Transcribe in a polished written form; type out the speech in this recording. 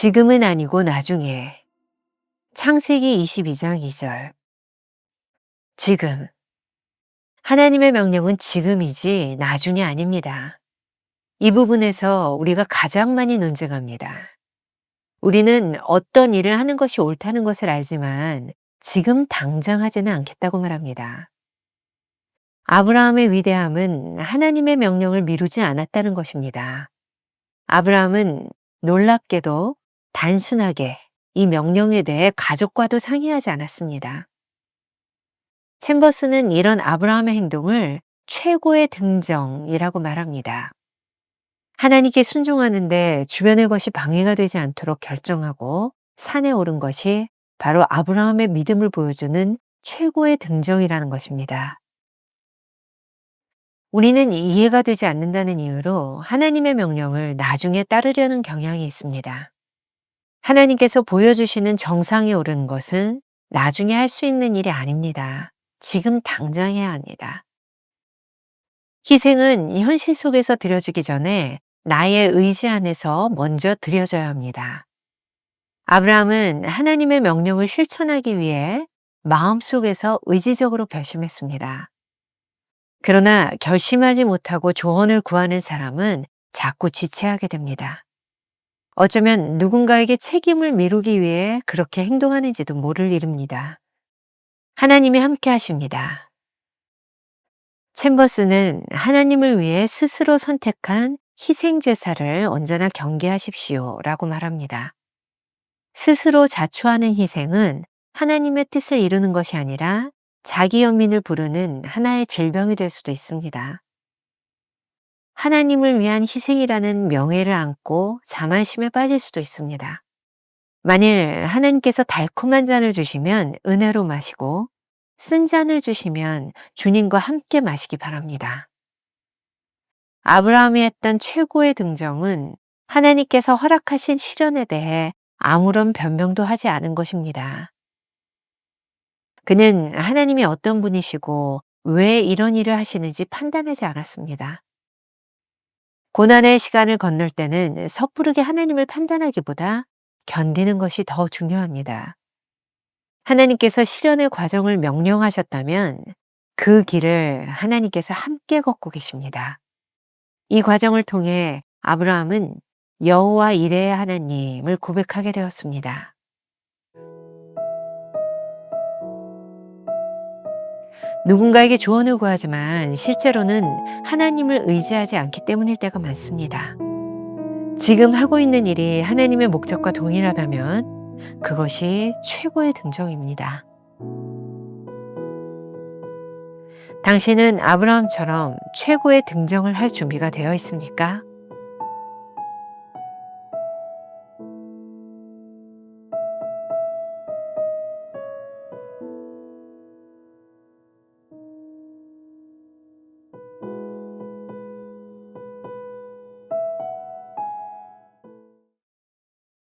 지금은 아니고 나중에. 창세기 22장 2절. 지금. 하나님의 명령은 지금이지 나중이 아닙니다. 이 부분에서 우리가 가장 많이 논쟁합니다. 우리는 어떤 일을 하는 것이 옳다는 것을 알지만 지금 당장 하지는 않겠다고 말합니다. 아브라함의 위대함은 하나님의 명령을 미루지 않았다는 것입니다. 아브라함은 놀랍게도 단순하게 이 명령에 대해 가족과도 상의하지 않았습니다. 챔버스는 이런 아브라함의 행동을 최고의 등정이라고 말합니다. 하나님께 순종하는데 주변의 것이 방해가 되지 않도록 결정하고 산에 오른 것이 바로 아브라함의 믿음을 보여주는 최고의 등정이라는 것입니다. 우리는 이해가 되지 않는다는 이유로 하나님의 명령을 나중에 따르려는 경향이 있습니다. 하나님께서 보여주시는 정상에 오르는 것은 나중에 할 수 있는 일이 아닙니다. 지금 당장 해야 합니다. 희생은 현실 속에서 드려지기 전에 나의 의지 안에서 먼저 드려져야 합니다. 아브라함은 하나님의 명령을 실천하기 위해 마음속에서 의지적으로 결심했습니다. 그러나 결심하지 못하고 조언을 구하는 사람은 자꾸 지체하게 됩니다. 어쩌면 누군가에게 책임을 미루기 위해 그렇게 행동하는지도 모를 일입니다. 하나님이 함께 하십니다. 챔버스는 하나님을 위해 스스로 선택한 희생제사를 언제나 경계하십시오 라고 말합니다. 스스로 자초하는 희생은 하나님의 뜻을 이루는 것이 아니라 자기 연민을 부르는 하나의 질병이 될 수도 있습니다. 하나님을 위한 희생이라는 명예를 안고 자만심에 빠질 수도 있습니다. 만일 하나님께서 달콤한 잔을 주시면 은혜로 마시고 쓴 잔을 주시면 주님과 함께 마시기 바랍니다. 아브라함이 했던 최고의 등정은 하나님께서 허락하신 시련에 대해 아무런 변명도 하지 않은 것입니다. 그는 하나님이 어떤 분이시고 왜 이런 일을 하시는지 판단하지 않았습니다. 고난의 시간을 건널 때는 섣부르게 하나님을 판단하기보다 견디는 것이 더 중요합니다. 하나님께서 시련의 과정을 명령하셨다면 그 길을 하나님께서 함께 걷고 계십니다. 이 과정을 통해 아브라함은 여호와 이레의 하나님을 고백하게 되었습니다. 누군가에게 조언을 구하지만 실제로는 하나님을 의지하지 않기 때문일 때가 많습니다. 지금 하고 있는 일이 하나님의 목적과 동일하다면 그것이 최고의 등정입니다. 당신은 아브라함처럼 최고의 등정을 할 준비가 되어 있습니까?